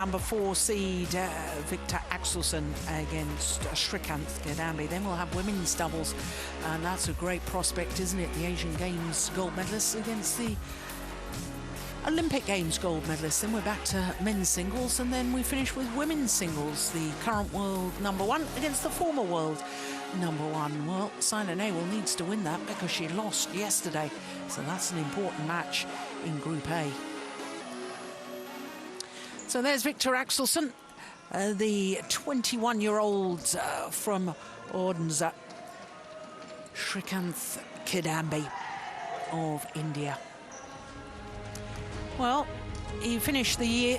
Number 4 seed Viktor Axelsen against Srikanth. Then we'll have women's doubles, and that's a great prospect, isn't it? The Asian Games gold medalists against the Olympic Games gold medalists. Then we're back to men's singles, and then we finish with women's singles. The current world number 1 against the former world number 1. Well, Sina Nehwal needs to win that because she lost yesterday, so that's an important match in Group A. So there's Viktor Axelsen, the 21-year-old from Odense, Srikanth of India. Well, he finished the year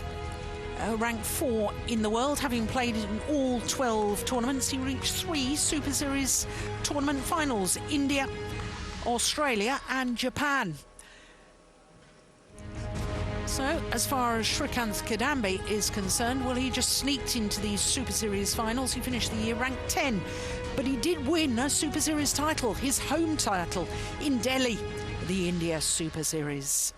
ranked 4 in the world, having played in all 12 tournaments. He reached 3 Super Series tournament finals: India, Australia and Japan. So, as far as Srikanth is concerned, well, he just sneaked into these Super Series finals. He finished the year ranked 10, but he did win a Super Series title, his home title in Delhi, the India Super Series.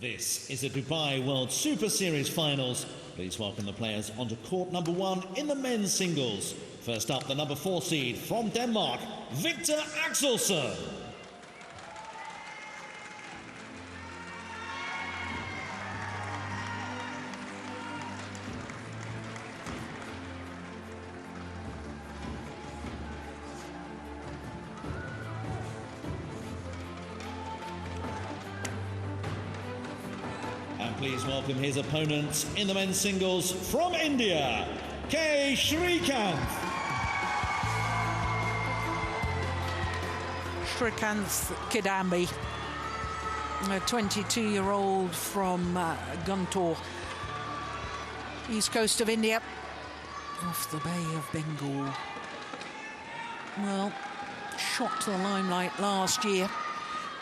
This is the Dubai World Super Series finals. Please welcome the players onto court number 1 in the men's singles. First up, the number 4 seed from Denmark, Viktor Axelsen. And please welcome his opponent in the men's singles from India, Srikanth. Srikanth Kidambi, a 22-year-old from Guntur, east coast of India, off the Bay of Bengal. Well, shot to the limelight last year.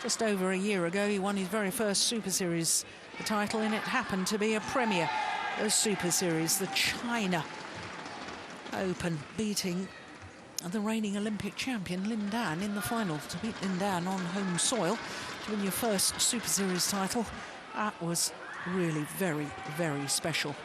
Just over a year ago, he won his very first Super Series title, and it happened to be a Premier Super Series, the China Open, beating the reigning Olympic champion Lin Dan in the final. To beat Lin Dan on home soil to win your first Super Series title, that was really very, very special.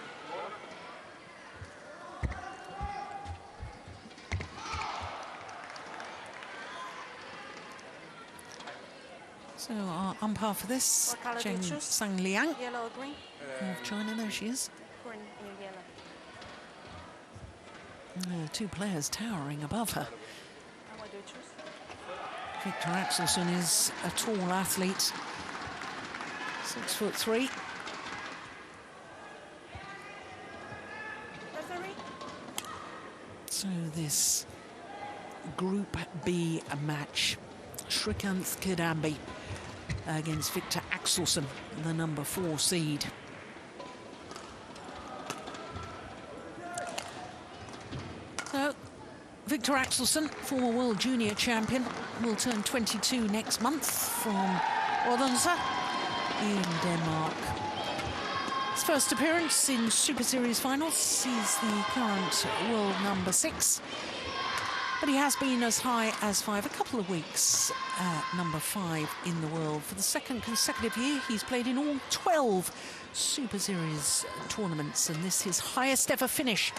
So our umpire for this, Cheng Sang Liang Yellow or green? of China. There she is. Green, yellow. 2 players towering above her. And what do you choose? Viktor Axelsen is a tall athlete, 6'3". So this Group B match, Srikanth Kidambi against Viktor Axelsen, the number 4 seed. So, Viktor Axelsen, former world junior champion, will turn 22 next month, from Odense in Denmark. His first appearance in Super Series finals. He's the current world number 6. But he has been as high as 5, a couple of weeks, number 5 in the world. For the second consecutive year, he's played in all 12 Super Series tournaments, and this is his highest ever finish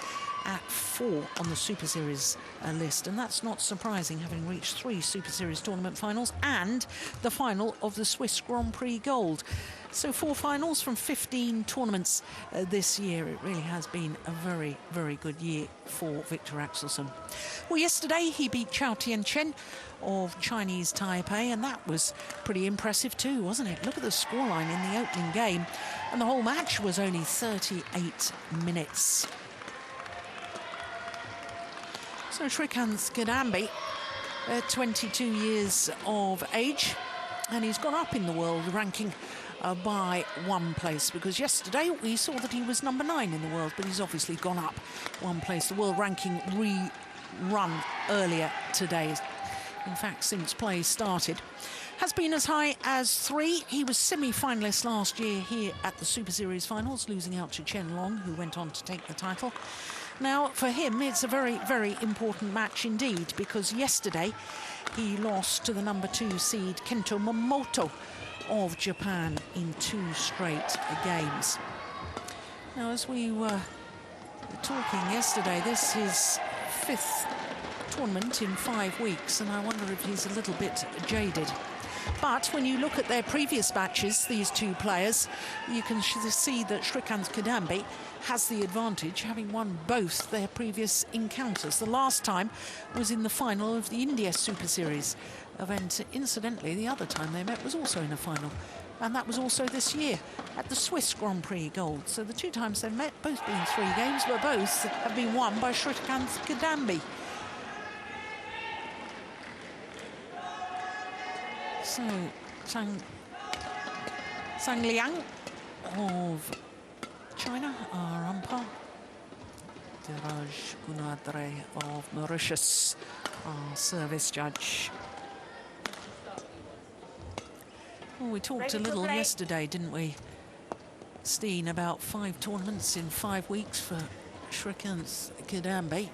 at 4 on the Super Series list. And that's not surprising, having reached 3 Super Series tournament finals and the final of the Swiss Grand Prix Gold. So 4 finals from 15 tournaments this year. It really has been a very, very good year for Viktor Axelsen. Well, yesterday he beat Chao Tianchen of Chinese Taipei, and that was pretty impressive too, wasn't it? Look at the scoreline in the opening game, and the whole match was only 38 minutes. So Srikanth Kidambi, 22 years of age, and he's gone up in the world ranking by 1 place, because yesterday we saw that he was number 9 in the world, but he's obviously gone up 1 place. The world ranking rerun earlier today, in fact since play started, has been as high as 3. He was semi-finalist last year here at the Super Series finals, losing out to Chen Long, who went on to take the title. Now, for him, it's a very, very important match indeed, because yesterday he lost to the number 2 seed Kento Momota of Japan in 2 straight games. Now, as we were talking yesterday, this is 5th tournament in 5 weeks, and I wonder if he's a little bit jaded. But when you look at their previous matches, these two players, you can see that Srikanth Kidambi has the advantage, having won both their previous encounters. The last time was in the final of the India Super Series event. Incidentally, the other time they met was also in a final, and that was also this year at the Swiss Grand Prix Gold. So the 2 times they've met, both being 3 games, but both have been won by Srikanth Kidambi. So, Sang Liang of China, our umpire. Diraj Gunadre of Mauritius, our service judge. Well, we talked a little yesterday, didn't we, Steen, about 5 tournaments in 5 weeks for Srikanth Kidambi.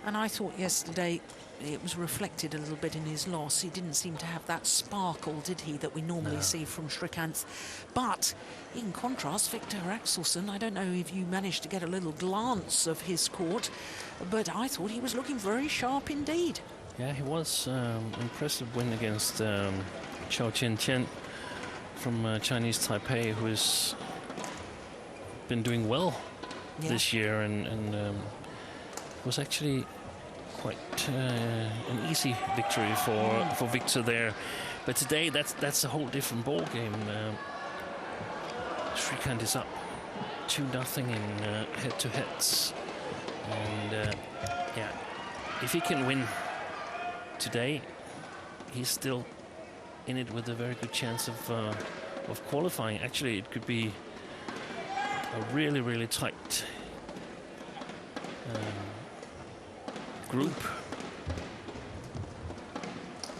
And I thought yesterday it was reflected a little bit in his loss. He didn't seem to have that sparkle, did he, that we normally see from Srikanth. But in contrast, Viktor Axelsen, I don't know if you managed to get a little glance of his court, but I thought he was looking very sharp indeed. Yeah, he was. Impressive win against Chao Chen from Chinese Taipei, who has been doing well this year, and was actually quite an easy victory for Viktor there. But today, that's a whole different ball game. Srikanth is up 2-0 in head-to-heads, and yeah, if he can win today, he's still in it with a very good chance of qualifying. Actually, it could be a really, really tight group.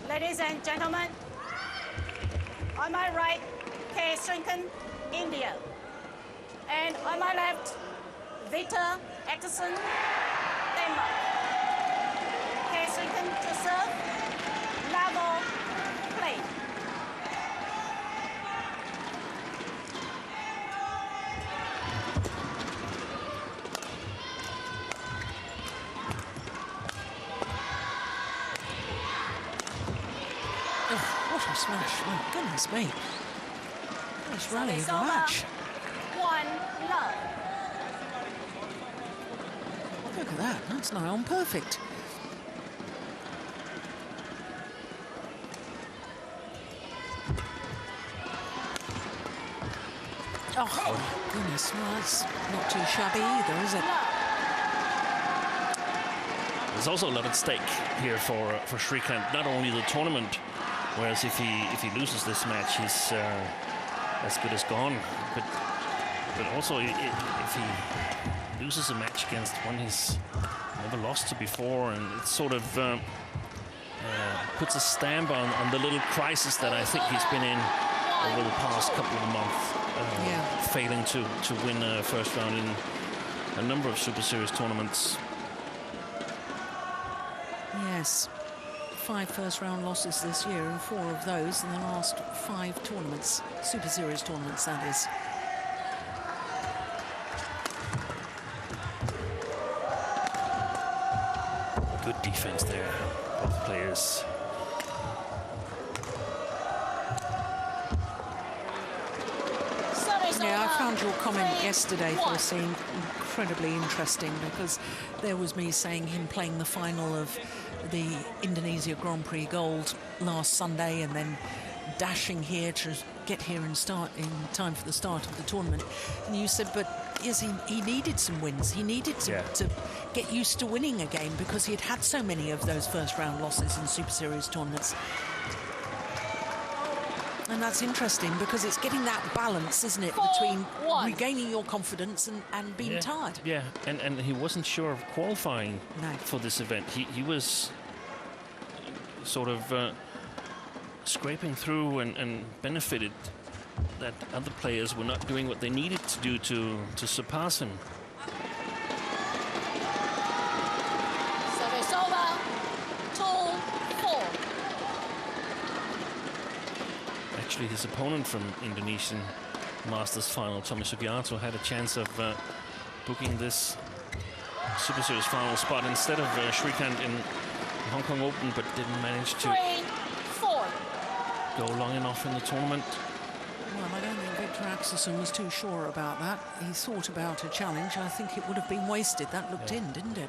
Ladies and gentlemen, on my right, K. Srikanth, India. And on my left, Viktor Axelsen, Denmark. K. Srikanth to serve, level, play. What a smash, my goodness me. Nice rally of the match. 1-love. Look at that, that's nigh on perfect. Oh, goodness, well, that's not too shabby either, is it? There's also a lot at stake here for Srikanth. Not only the tournament, whereas if he loses this match, he's as good as gone. But also if he loses a match against one he's never lost to before, and it sort of puts a stamp on the little crisis that I think he's been in over the past couple of months, failing to win a first round in a number of Super Series tournaments. Yes, 5 first-round losses this year, and 4 of those in the last 5 tournaments, Super Series tournaments, that is. Good defense there, both players. Yeah, I found your comment yesterday, Thorstein, incredibly interesting, because there was me saying him playing the final of the Indonesia Grand Prix Gold last Sunday and then dashing here to get here and start in time for the start of the tournament. And you said, but yes, he needed some wins. He needed to get used to winning a game, because he had had so many of those first-round losses in Super Series tournaments. And that's interesting, because it's getting that balance, isn't it, between regaining your confidence and being tired. Yeah, and he wasn't sure of qualifying for this event. He was sort of scraping through and benefited that other players were not doing what they needed to do to surpass him. Service over. 2-4. Actually, his opponent from Indonesia Masters final. Tommy Sugiarto had a chance of booking this Super Series final spot instead of Srikanth in Hong Kong Open, but didn't manage to 3-4. go long enough in the tournament. Well, I don't think Viktor Axelsen was too sure about that. He thought about a challenge. I think it would have been wasted. That looked in, didn't it?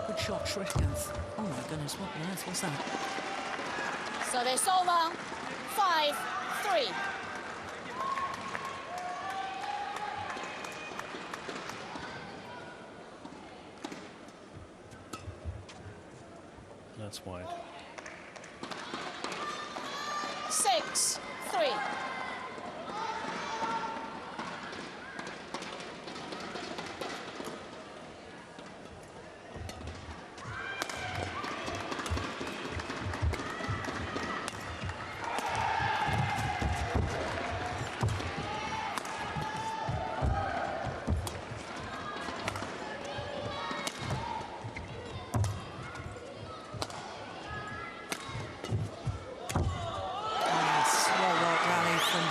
Good shot, Srikanth. Oh my goodness, what on earth was that? So it's over. 5-3. That's wide. 6-3.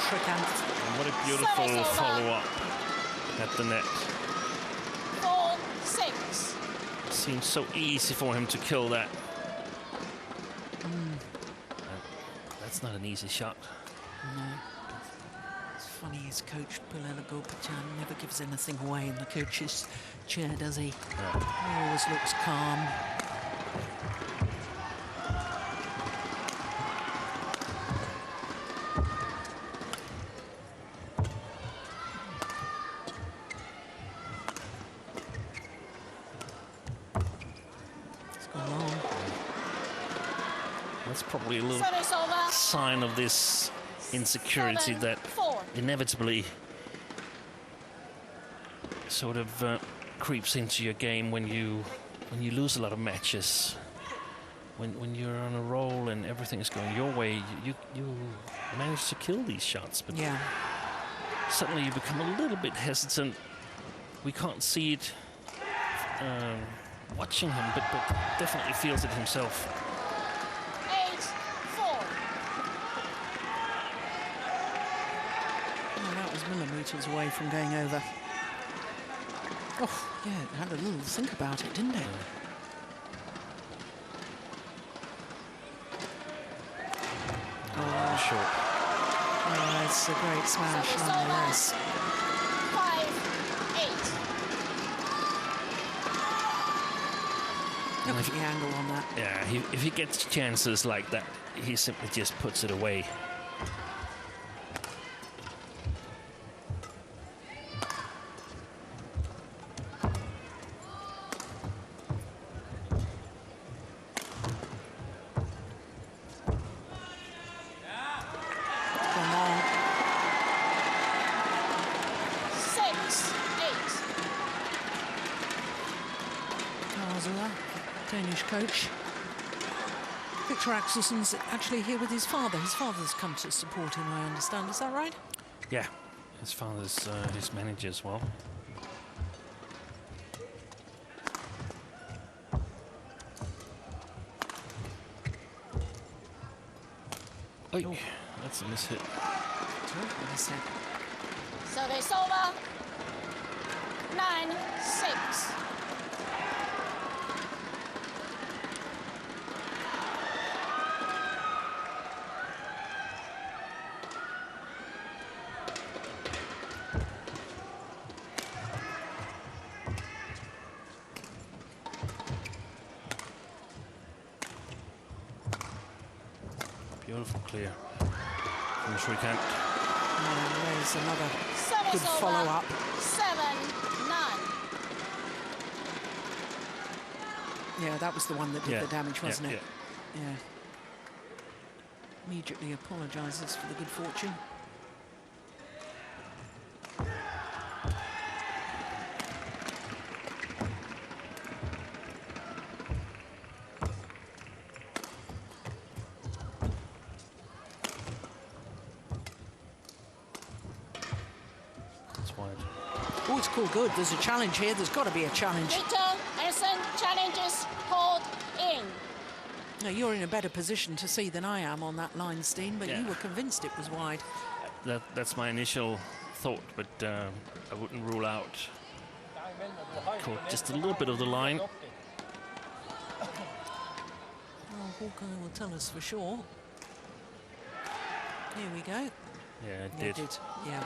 Srikanth. And what a beautiful follow-up at the net. 4-6. Seems so easy for him to kill that. That's not an easy shot. No. It's funny, his coach, Pullela Gopachan, never gives anything away in the coach's chair, does he? Yeah. He always looks calm. That's probably a little Service over. sign of this insecurity that 7-4. inevitably sort of creeps into your game when you lose a lot of matches. When you're on a roll and everything is going your way, you manage to kill these shots, but Yeah. suddenly you become a little bit hesitant. We can't see it watching him, but definitely feels it himself. 8-4. Oh, that was millimetres away from going over. Oh, yeah, it had a little think about it, didn't it? Short. Oh, it's a great smash nonetheless. 5-8. Look at the angle on that. Yeah, if he gets chances like that, he simply just puts it away. Come on. 6-8. Karzula, Danish coach. Viktor Axelsen's actually here with his father. His father's come to support him, I understand. Is that right? Yeah, his father's his manager as well. Oh, that's a mishit. Terrific, he said. Service over. 9-6. Beautiful clear from Srikanth. There's another Service good over. follow-up. 7-9. Yeah, that was the one that did the damage, wasn't it? Yeah. Yeah. Immediately apologises for the good fortune. That's wide. Oh, it's called good. There's a challenge here. There's got to be a challenge. Viktor Axelsen challenges called in. Now, you're in a better position to see than I am on that line, Steen, but Yeah. you were convinced it was wide. That's my initial thought, but I wouldn't rule out. Caught just a little bit of the line. Well, Hawkeye will tell us for sure. Here we go. Yeah, it did. Yeah.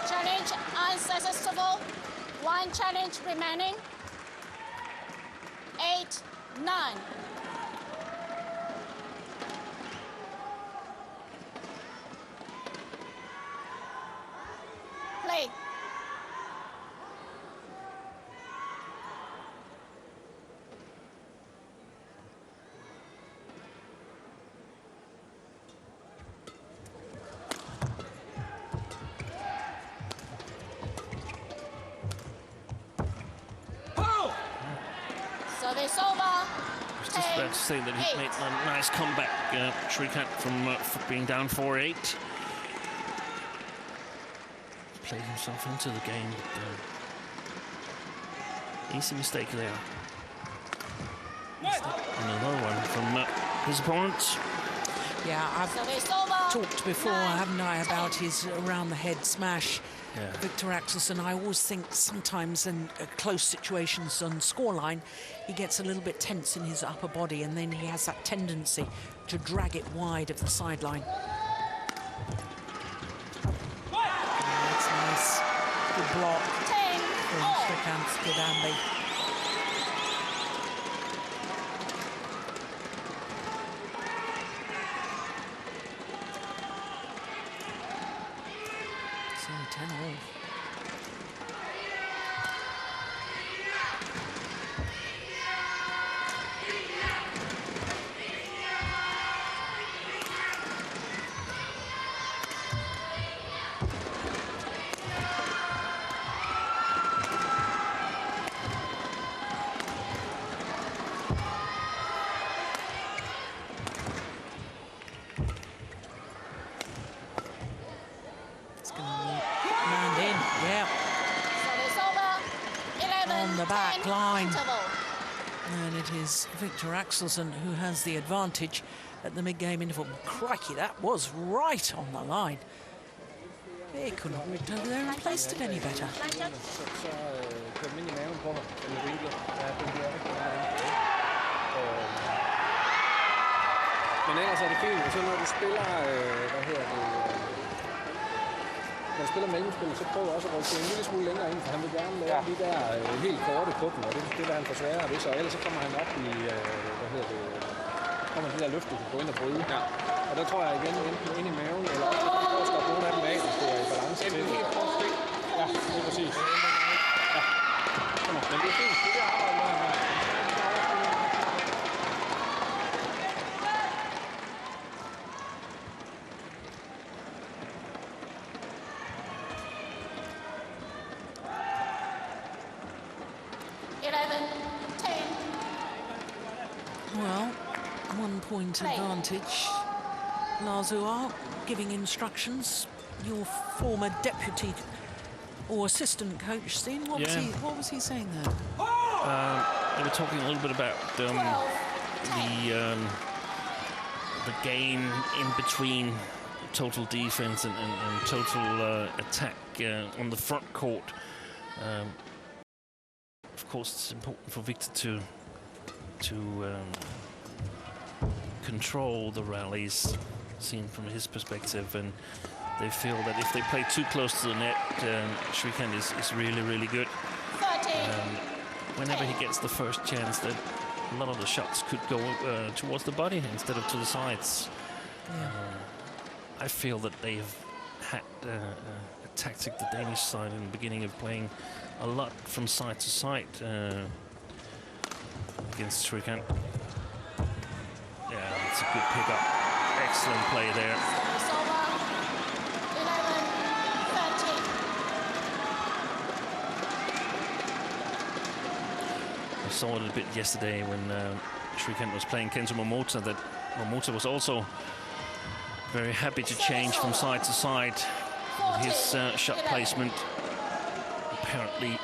Challenge unsuccessful. One challenge remaining. 8-9. Play. So it's over. I was just about to say that he made a nice comeback, Srikanth, from being down 4-8. Played himself into the game, but easy mistake there. Another one from his opponent. Yeah, I've So it's over. talked before, haven't I, about his around-the-head smash. Yeah. Viktor Axelsen, I always think sometimes in close situations on scoreline, he gets a little bit tense in his upper body, and then he has that tendency to drag it wide of the sideline. That's nice. Good block 10 from all. Srikanth. Good ambi. So 10 all. It's going to land in. Yeah. So it's over. 11 On the back 10 line. interval. And it is Viktor Axelsen who has the advantage at the mid-game interval. Crikey, that was right on the line. He couldn't have walked over there and placed it any better. Men ellers er det fint, så når du spiller, når du spiller mellemspil, så prøv også at rykke en lille smule længere ind, for han vil gerne lave de der helt korte på dem, og det vil han få sværere ved, så ellers så kommer han op i, kommer de der løfter, du kan gå ind og bryde. Ja. Og der tror jeg igen, enten ind i maven, eller også godt nogle af dem af, hvis det er i balance. Ja, det er præcis. Ja, kom on. Men det er fint, det er det arbejde med her. 11-10. Well, 1 point advantage. Lars Uar giving instructions. Your former deputy or assistant coach, Steen, what was he saying there? They were talking a little bit about the game in between total defense and total attack on the front court. Of course, it's important for Viktor to control the rallies, seen from his perspective, and they feel that if they play too close to the net, Srikanth is really, really good. 13. Whenever he gets the first chance, that a lot of the shots could go towards the body instead of to the sides. I feel that they have had a tactic, the Danish side, in the beginning of playing a lot from side to side against Srikanth. Yeah, it's a good pickup. Excellent play there. It's over. 11-13. I saw it a bit yesterday when Srikanth was playing Kento Momota, that Momota was also very happy to change from side to side with his shot placement. Apparently,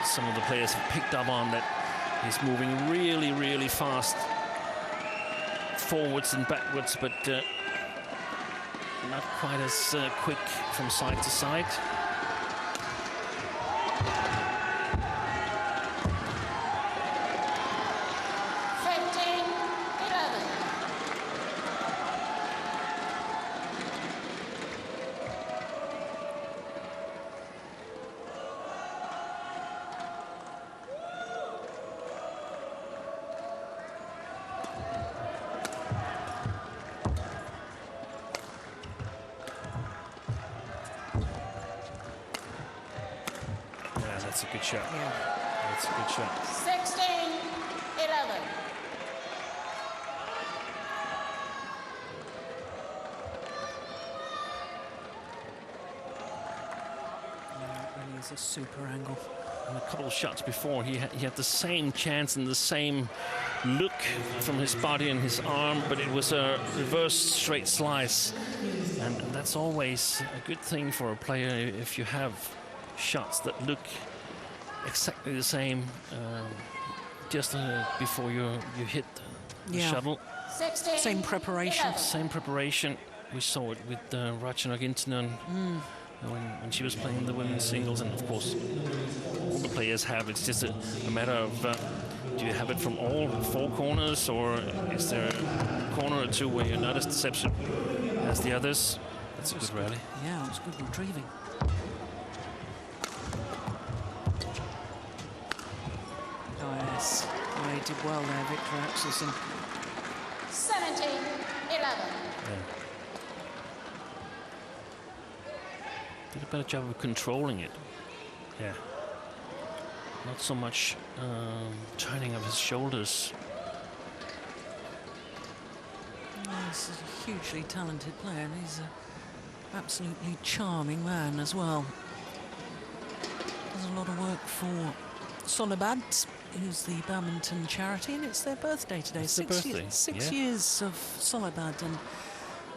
some of the players have picked up on that. He's moving really, really fast forwards and backwards, but not quite as quick from side to side. That's a good shot. Yeah. That's a good shot. 16-11. It really is a super angle. And a couple of shots before, he had the same chance and the same look from his body and his arm, but it was a reverse straight slice. And that's always a good thing for a player if you have shots that look exactly the same just before you hit the shuttle. 16, Same preparation. 11. Same preparation. We saw it with Ratchanok Intanon when she was playing the women's singles, and of course all the players have. It's just a matter of do you have it from all four corners, or is there a corner or two where you're not as deceptive as the others? That's a good rally. Yeah, it was good retrieving. Oh, yes. Oh, he did well there, Viktor Axelsen. 17-11. Did a better job of controlling it. Yeah. Not so much turning of his shoulders. He's a hugely talented player, and he's an absolutely charming man as well. Does a lot of work for Solibad, who's the badminton charity, and it's their birthday today. It's their birthday. Six years of Solibad, and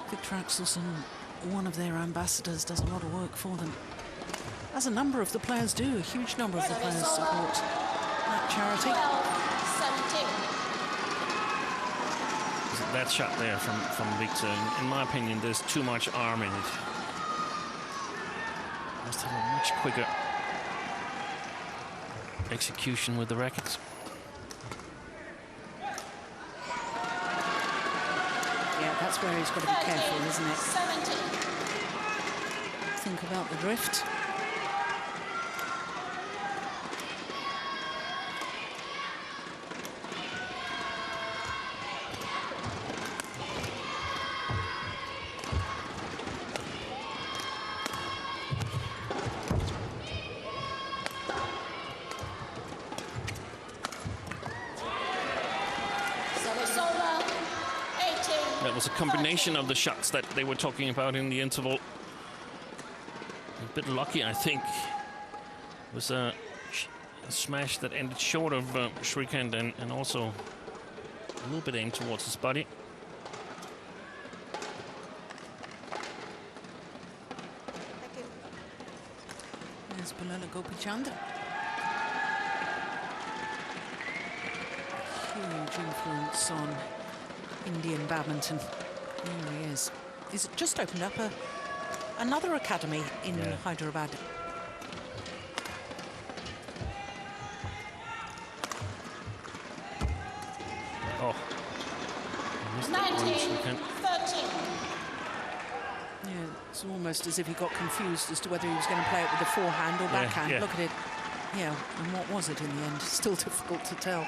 Viktor Axelsen, one of their ambassadors, does a lot of work for them. As a number of the players do, a huge number of the players support that charity. 12-17. That shot there from Viktor, in my opinion, there's too much arm in it. Must have a much quicker execution with the rackets. Yeah, that's where he's got to be careful, isn't it? 17. Think about the drift. That was a combination of the shots that they were talking about in the interval. A bit lucky, I think. It was a smash that ended short of Srikanth and also a little bit aimed towards his body. There's Palala Gopichandra. Huge influence on Indian badminton. There he is. He's just opened up another academy in Hyderabad. Oh. 19-13. Yeah, it's almost as if he got confused as to whether he was going to play it with the forehand or backhand. yeah. Look at it. Yeah, and what was it in the end? Still difficult to tell.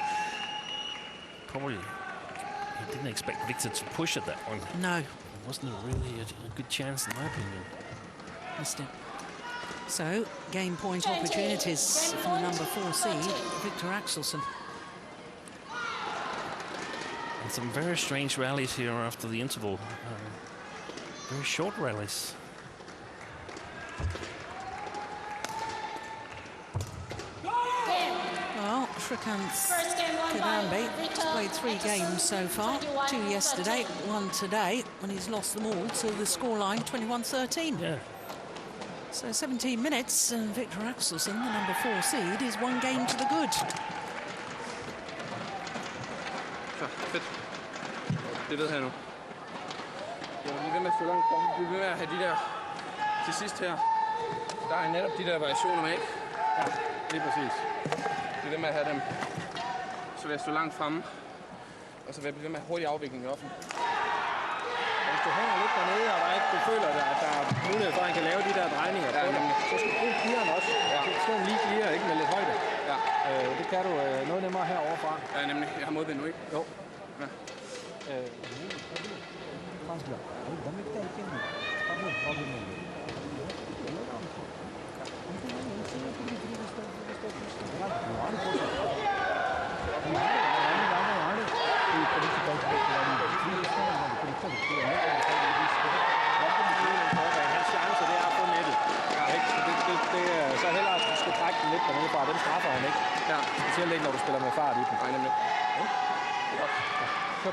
Probably he didn't expect Viktor to push at that one. No. It wasn't really a good chance, in my opinion. Missed it. So, game point 20. opportunities Game for the point, number 4 seed, 20. Viktor Axelsen. And some very strange rallies here after the interval. Very short rallies. Well, Srikanth First game won by Kidambi has Viktor played 3 Axelsen, games so far, 2 yesterday, 21-13. 1 today, when he's lost them all, so the scoreline 21-13. Yeah. So 17 minutes, and Viktor Axelsen, the number 4 seed, is 1 game to the good. Fedt. Det ved jeg nu. Jeg vil blive ved med at stå langt frem. Vi vil ved med at have de der til sidst her. Der er netop de der variationer med, ikke? Ja, lige præcis. Vi vil ved med at have dem. Så vil jeg stå langt fremme. Og så vil jeg blive ved med at have hurtig afvikling i offenen. Hvis du hænger lidt dernede, og du føler, at der er mulighed for, at han kan lave de der drejninger, så skal du bruge gearen også. Ja. Så skal du lige gear, ikke med lidt højde. Ja. Det kan du noget nemmere heroverfra. Ja, nemlig. Jeg har modvind nu, ikke? Jo. Ja. Så hellere, at du skal trække den lidt dernede fra. Den straffer han ikke. Ja. Specielt ikke, når du spiller med fart i den. Nej, nemlig.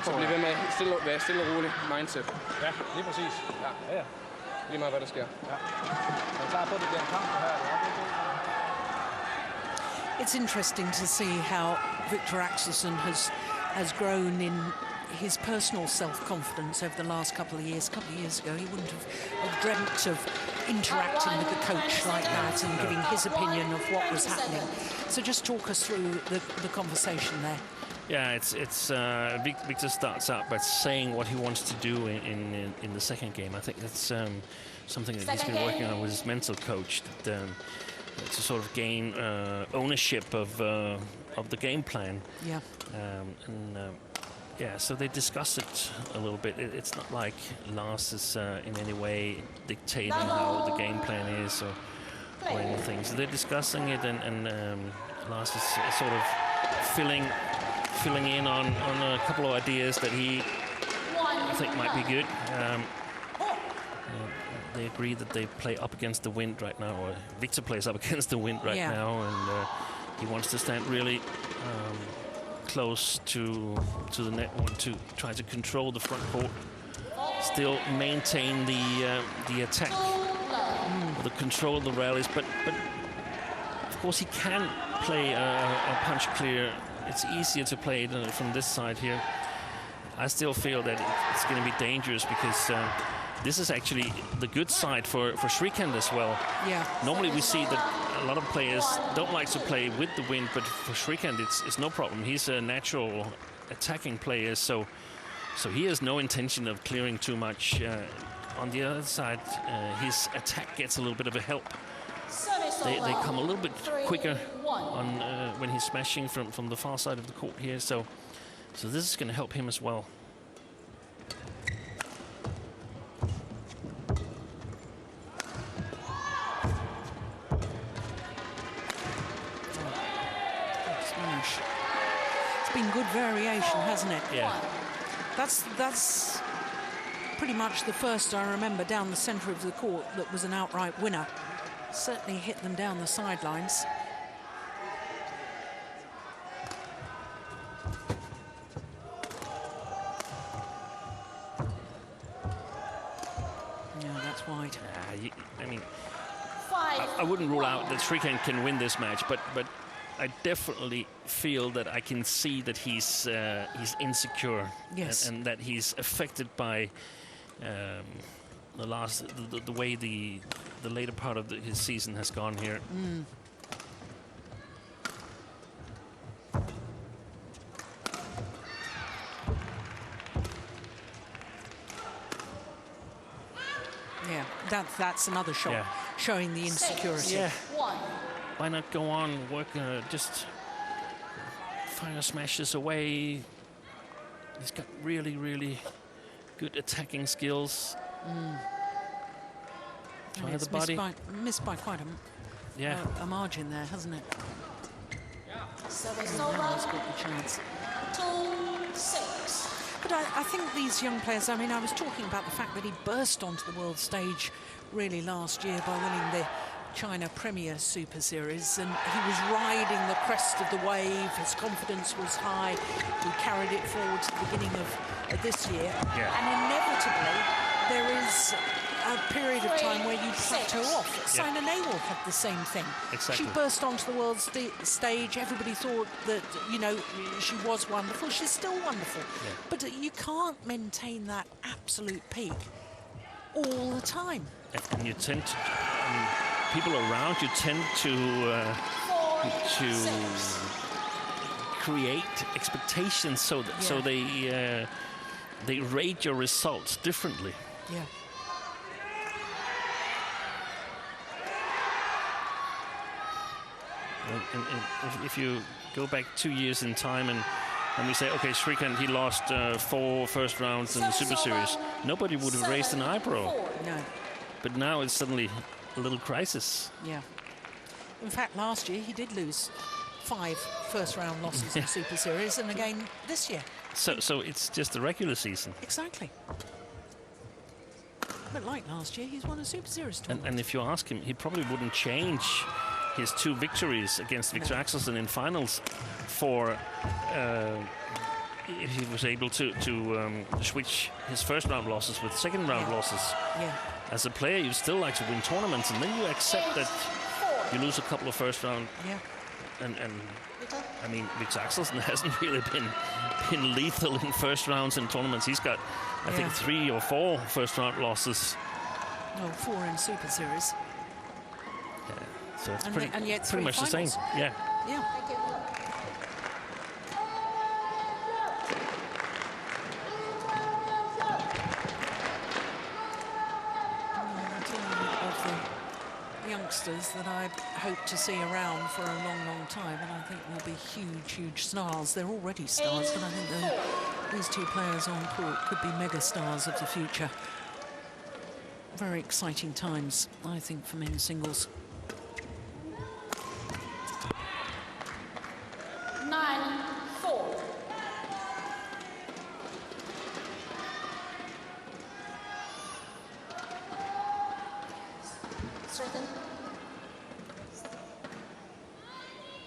Så bliver ved med at være stille og rolig mindset. Ja, lige præcis. Ja. Lige meget, hvad der sker. Ja. Er du klar på, at det bliver en kamp her? It's interesting to see how Viktor Axelsen has grown in his personal self-confidence over the last couple of years. A couple of years ago, he wouldn't have dreamt of interacting with the coach like that and giving his opinion of what was happening. So just talk us through the conversation there. Yeah, it's Viktor starts out by saying what he wants to do in the second game. I think that's something that he's been working on with his mental coach, to sort of gain ownership of the game plan. Yeah. Yeah, so they discuss it a little bit. It's not like Lars is in any way dictating how the game plan is or anything. So they're discussing it, and Lars is sort of filling in on a couple of ideas that he, I think, might be good. They agree that they play up against the wind right now, or Viktor plays up against the wind right now, and he wants to stand really close to the net, to try to control the front court, still maintain the attack, the control of the rallies, but of course he can play a punch clear. It's easier to play it from this side here. I still feel that it's going to be dangerous because this is actually the good side for Srikanth as well. Yeah. Normally we see that a lot of players don't like to play with the wind, but for Srikanth it's no problem. He's a natural attacking player, so he has no intention of clearing too much. On the other side, his attack gets a little bit of a help. They come a little bit quicker on when he's smashing from the far side of the court here, so this is going to help him as well. It's been good variation, hasn't it? Yeah. That's pretty much the first I remember down the centre of the court that was an outright winner. Certainly hit them down the sidelines. Yeah, that's wide. I mean, I wouldn't rule out that Srikanth can win this match, but I definitely feel that I can see that he's insecure, yes, and that he's affected by the way the later part of his season has gone here. Yeah, that's another shot showing the insecurity. Yeah. Why not go on, work, just fire smashes away. He's got really, really good attacking skills. Try the body. Missed by quite a margin there, hasn't it? Service Now over. he's got the chance. 2-6. But I think these young players, I mean, I was talking about the fact that he burst onto the world stage really last year by winning the China Premier Super Series, and he was riding the crest of the wave. His confidence was high. He carried it forward to the beginning of this year. Yeah. And inevitably, there is a period of time where you plateau off. Sina Nehwal had the same thing. Exactly. She burst onto the world stage. Everybody thought that, you know, she was wonderful. She's still wonderful. Yeah. But you can't maintain that absolute peak all the time. And you tend to, I mean, people around you tend to create expectations so that so they rate your results differently. Yeah. And if you go back 2 years in time and we say, okay, Srikanth, he lost 4 first rounds in the Super Series, nobody would have raised an eyebrow. No. But now it's suddenly a little crisis. Yeah. In fact, last year he did lose 5 first-round losses in Super Series, and again this year. So it's just the regular season. Exactly. But like last year, he's won a Super Series tournament. And if you ask him, he probably wouldn't change his 2 victories against Viktor Axelsen in finals for if he was able to switch his first-round losses with second-round losses. Yeah. As a player, you'd still like to win tournaments, and then you accept that you lose a couple of first-round. Yeah. And I mean, Viktor Axelsen hasn't really been lethal in first rounds in tournaments. He's got, I think, 3 or 4 first-round losses. No, 4 in Super Series. Yeah. So it's And pretty, and yet pretty 3 much the finals. same. Yeah. Yeah. Youngsters that I hope to see around for a long, long time, and I think will be huge, huge stars. They're already stars, but I think these 2 players on court could be mega stars of the future. Very exciting times, I think, for men's singles. 9-4. Straighten.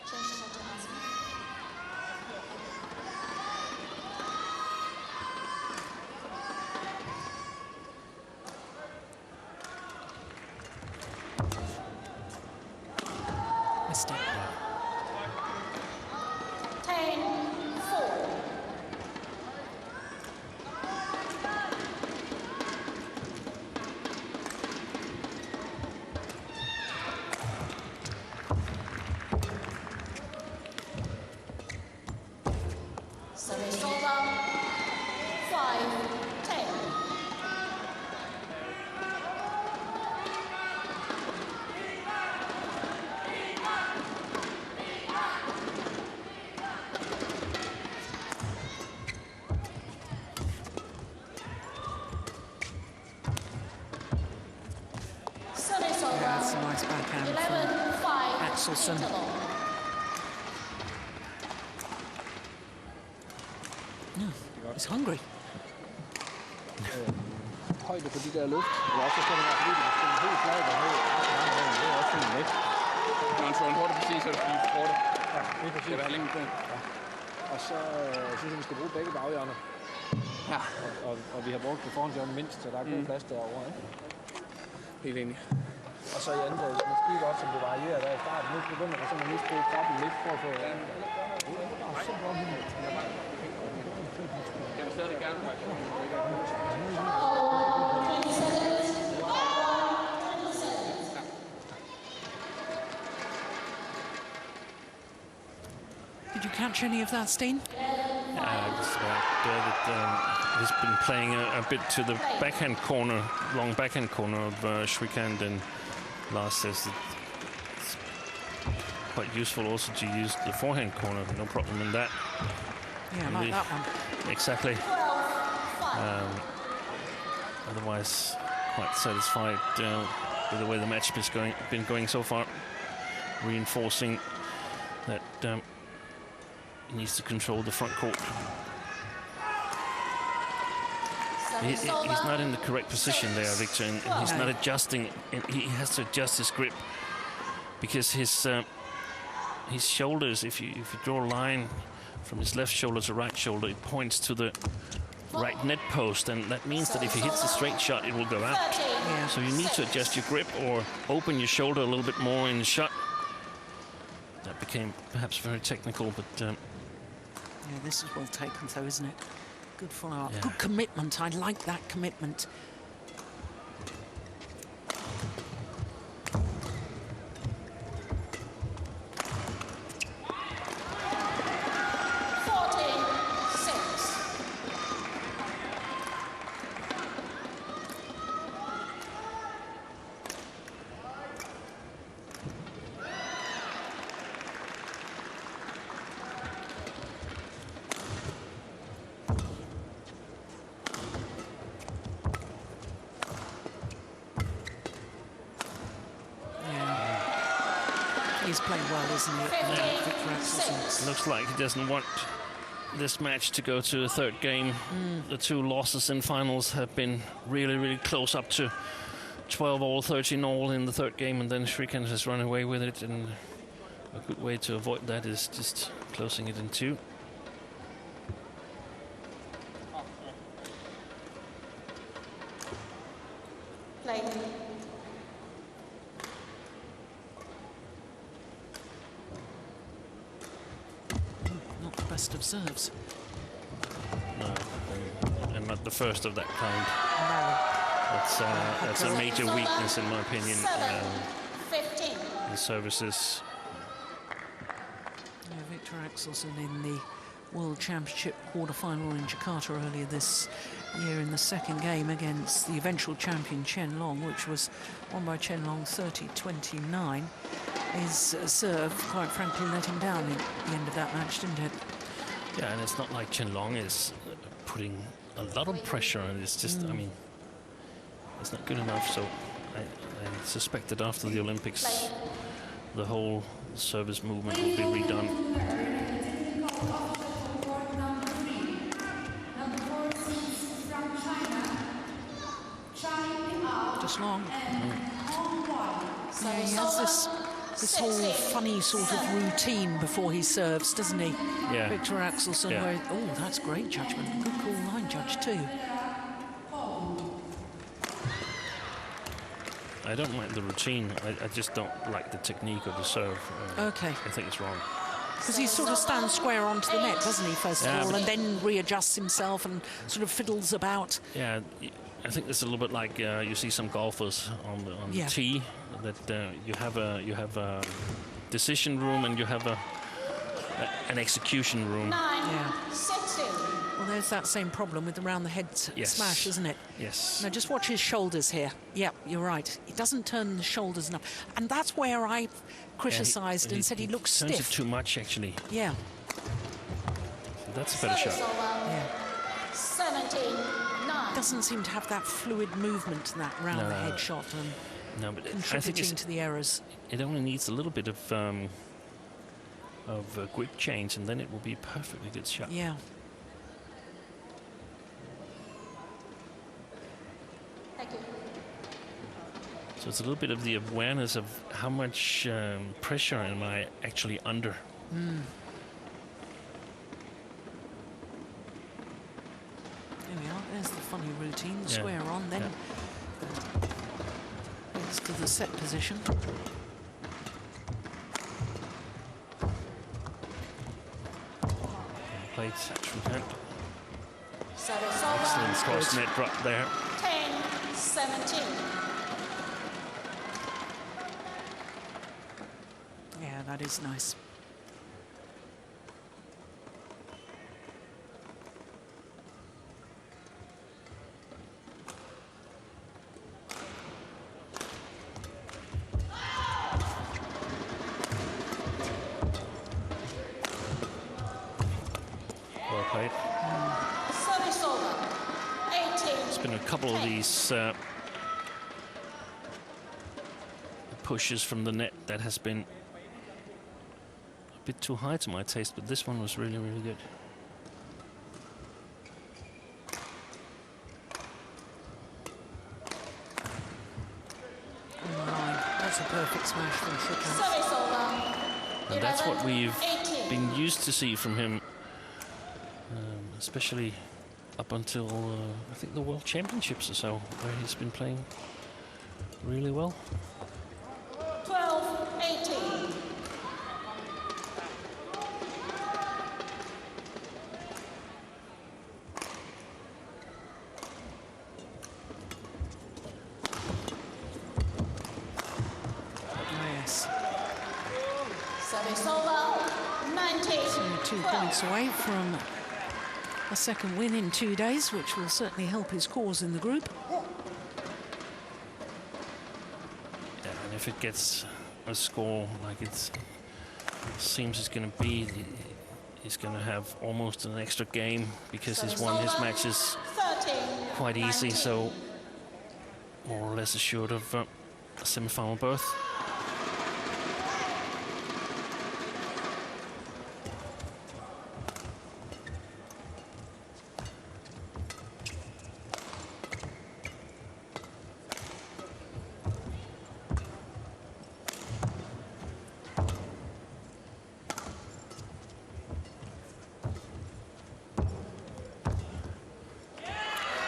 Change to hands. Mistake. 10-4. Service over. 5-10. Service over. Yeah, that's a nice backhand from 11-5. Axelsen. interval. No, he's hungry. Højde på de der luft. Eller også så skal det være fordi, det er helt flad og helt det er også fint lidt. Når han slår en hårdt præcis, så er det fordi, du får det. Ja, lige præcis. Det er være længe på. Og så synes jeg, vi skal bruge begge baghjørner. Ja, Og vi har brugt det forhåndshjørne mindst, så der er god plads derovre. Ikke? helt enig. Og så i anden række, man skide godt, som det varierer der i starten. Nu begynder der sådan at misbruge kroppen lidt for at få... Jeg vil stadig gerne være. Did you catch any of that, Steen? Just about that he's been playing a bit to the backhand corner, long backhand corner of Srikanth, and Lars says that it's quite useful also to use the forehand corner. No problem in that. Yeah, I like that one. Exactly. Otherwise, quite satisfied with the way the match has been going so far, reinforcing that he needs to control the front court. He's not in the correct position there, Viktor, and he's not adjusting. And he has to adjust his grip because his shoulders. If you draw a line from his left shoulder to right shoulder, it points to the right net post, and that means that if he hits a straight shot, it will go out. Yeah. So you need to adjust your grip or open your shoulder a little bit more in the shot. That became perhaps very technical, but Yeah, this is well taken, though, isn't it? Good follow-up. Yeah. Good commitment. I like that commitment. He's playing well, isn't he? Viktor Axelsen. looks like he doesn't want this match to go to a third game. The two losses in finals have been really, really close, up to 12 all, 13 all in the third game, and then Srikanth has run away with it, and a good way to avoid that is just closing it in two. Play. Not the best of serves. No, and not the first of that kind. No. That's a major weakness, in my opinion. 7-15. The services. Yeah, Viktor Axelsen in the World Championship quarter-final in Jakarta earlier this year in the second game against the eventual champion Chen Long, which was won by Chen Long 30-29. His serve, quite frankly, let him down at the end of that match, didn't it? Yeah, and it's not like Chen Long is putting a lot of pressure on it. It's just, I mean, it's not good enough. So I suspect that after the Olympics, the whole service movement will be redone. Just Long. Yeah, he has this whole funny sort of routine before he serves, doesn't he? Yeah. Viktor Axelsen, Yeah. where, oh, that's great judgment. Good call line judge too. I don't mind the routine. I just don't like the technique of the serve. Okay. I think it's wrong. Because he sort of stands square onto the net, doesn't he, first Yeah, of all, but- and then readjusts himself and sort of fiddles about. Yeah, I think it's a little bit like you see some golfers on the Yeah. tee, that you have a decision room and you have an execution room. 9-16. Well, there's that same problem with the round-the-head Yes. smash, isn't it? Yes. Now, just watch his shoulders here. Yeah, you're right. He doesn't turn the shoulders enough. And that's where I criticised and said he looks turns stiff. it too much, actually. Yeah, So that's a better shot. yeah. 17-9. Doesn't seem to have that fluid movement, that round-the-head shot, and No, but I think contributing to the errors. it only needs a little bit of grip change, and then it will be a perfectly good shot. Yeah. Thank you. So it's a little bit of the awareness of how much pressure am I actually under. There we are. There's the funny routine. The Yeah. square on, then it's to the set position. Played Srikanth. Service Excellent over. cross net drop there. 10-17. Yeah, that is nice. Well played. Service over. 18. There's been a couple of these pushes from the net that has been a bit too high to my taste, but this one was really, really good. On the line. That's a perfect smash from Srikanth. Service over. And that's what we've 11-18. been used to see from him, especially up until I think the World Championships or so, where he's been playing really well. 12-18. Yes. Service over. 19. So 2 points away from a second win in 2 days, which will certainly help his cause in the group. Yeah, and if it gets a score like it seems it's going to be, he's going to have almost an extra game because he's won his matches 13. quite easy, 19. so more or less assured of a semi-final berth.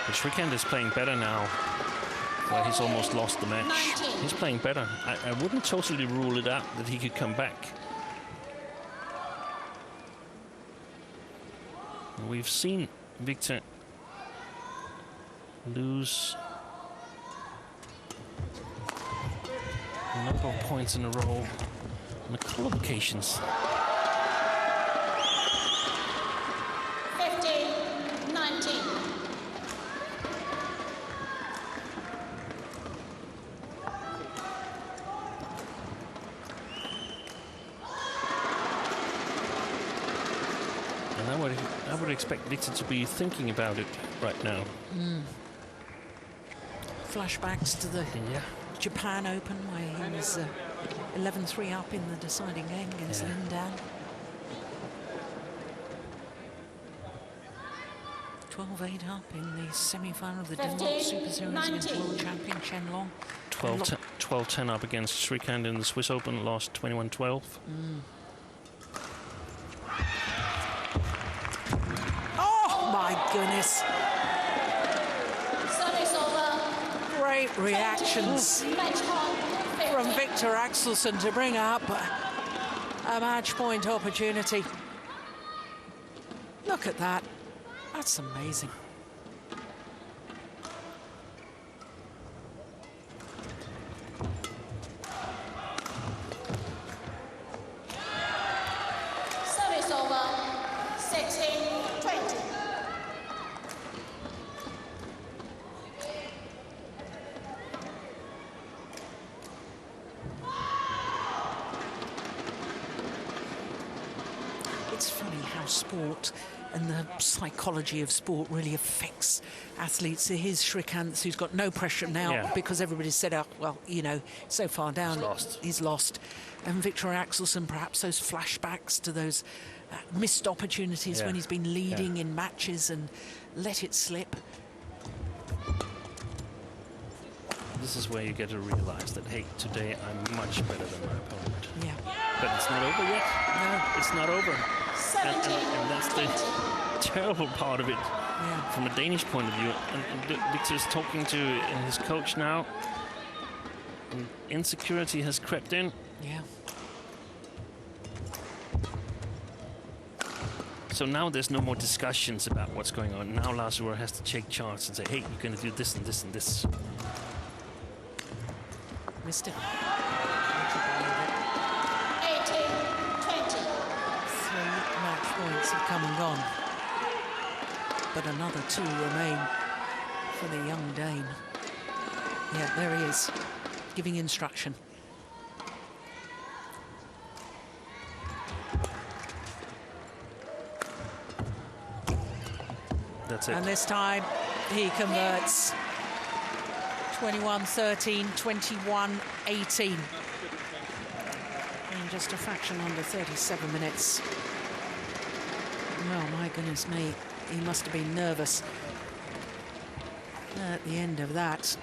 But Srikanth is playing better now, where he's almost lost the match. 19. He's playing better. I wouldn't totally rule it out that he could come back. We've seen Viktor lose a number of points in a row on a couple of occasions. 15-19. And I would expect Viktor to be thinking about it right now. Flashbacks to the Yeah. Japan Open, where he was 11-3 up in the deciding game against Yeah. Lindan. 12-8 up in the semi-final of the Denmark 15, Super Series against 19. world champion Chen Long. 12-10 up against Srikanth in the Swiss Open, lost 21-12. Oh my goodness! Service over. Great reactions Match point. from Viktor Axelsen to bring up a match point opportunity. Look at that. That's amazing. Service over. 16-20. It's funny how sport and the psychology of sport really affects athletes. Here's Srikanth, who's got no pressure now Yeah. because everybody's said, oh, well, you know, so far down, he's lost. And Viktor Axelsen, perhaps those flashbacks to those missed opportunities Yeah. when he's been leading in matches and let it slip. This is where you get to realize that, hey, today I'm much better than my opponent. Yeah. But it's not over yet. No. It's not over. And 17. that's the terrible part of it Yeah. from a Danish point of view. And Viktor's talking to his coach now. And insecurity has crept in. Yeah. So now there's no more discussions about what's going on. Now Lasur has to check charts and say, hey, you're going to do this and this and this. Missed it. 18-20. 3 match points have come and gone. But another 2 remain for the young Dane. Yeah, there he is, giving instruction. That's it. And this time he converts. 21-13, 21-18. In just a fraction under 37 minutes. Oh, my goodness me. He must have been nervous at the end of that.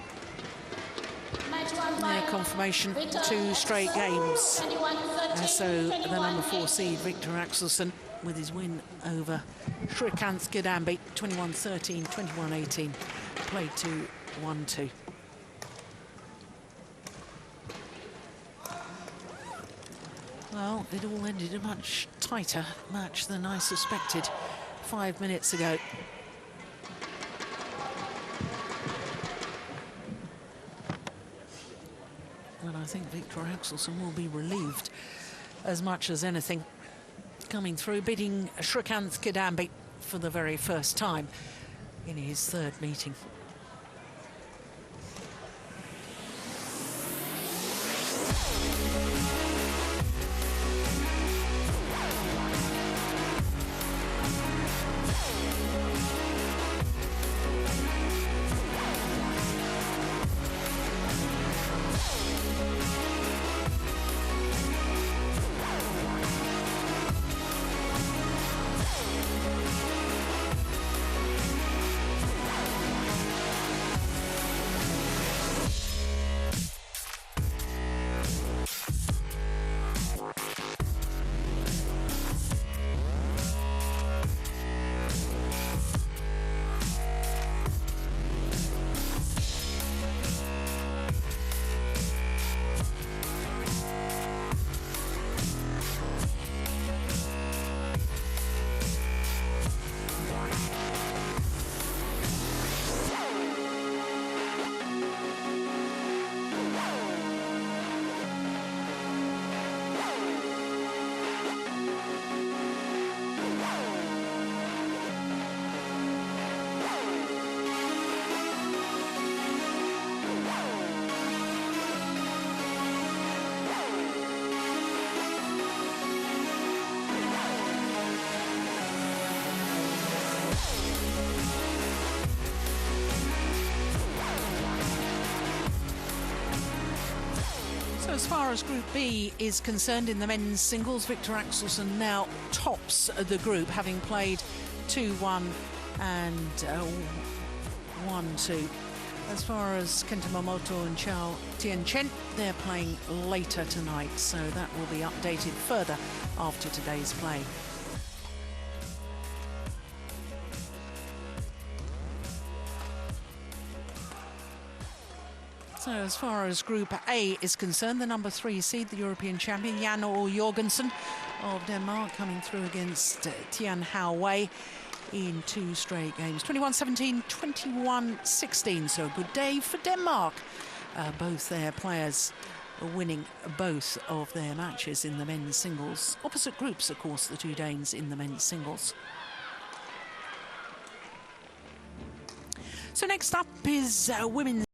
Match won by Confirmation, Viktor 2 straight games. 21-13, So the number 4 21-18. seed, Viktor Axelsen, with his win over Srikanth Kidambi, 21-13, 21-18, played to 1-2. Well, it all ended a much tighter match than I suspected 5 minutes ago. And I think Viktor Axelsen will be relieved as much as anything, coming through, beating Srikanth Kidambi for the very first time in his third meeting. As far as Group B is concerned in the men's singles, Viktor Axelsen now tops the group, having played 2-1 and 1-2. As far as Kenta Momoto and Chao Tianchen, they're playing later tonight, so that will be updated further after today's play. So as far as Group A is concerned, the number 3 seed, the European champion, Jan Jorgensen of Denmark, coming through against Tian Hao Wei in 2 straight games. 21-17, 21-16, so a good day for Denmark. Both their players winning both of their matches in the men's singles. Opposite groups, of course, the 2 Danes in the men's singles. So next up is women's